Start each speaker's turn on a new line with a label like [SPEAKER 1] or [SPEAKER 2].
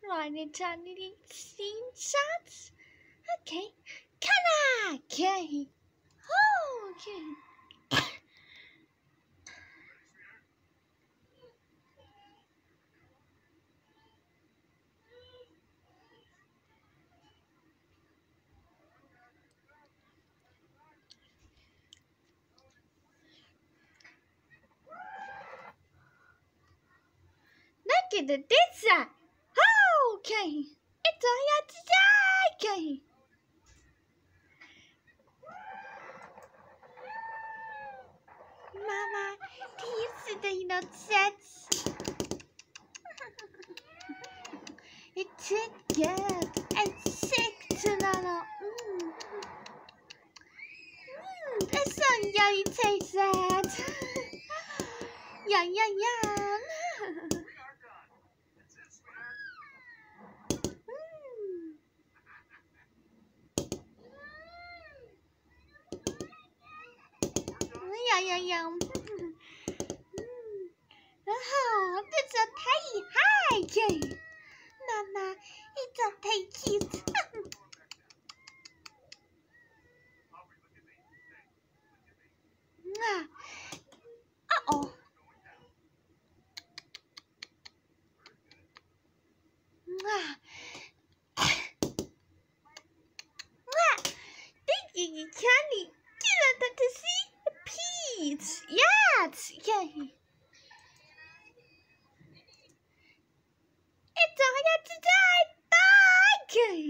[SPEAKER 1] tiny slingshots. Okay, color. Okay. Oh, okay. Look at this side. Oh, okay. It's all outside. Okay. Mama, do you see the sets? It's good. It's sick to know. It's so yummy taste that. Yum, yum, yum. Yum, yum, yum. Oh, that's a tiny high cake. Mama, it's a tasty. Uh-oh. Thank you, Candy. You wanted to see a piece. Yes. Okay. It's all I have to die. Bye. Okay.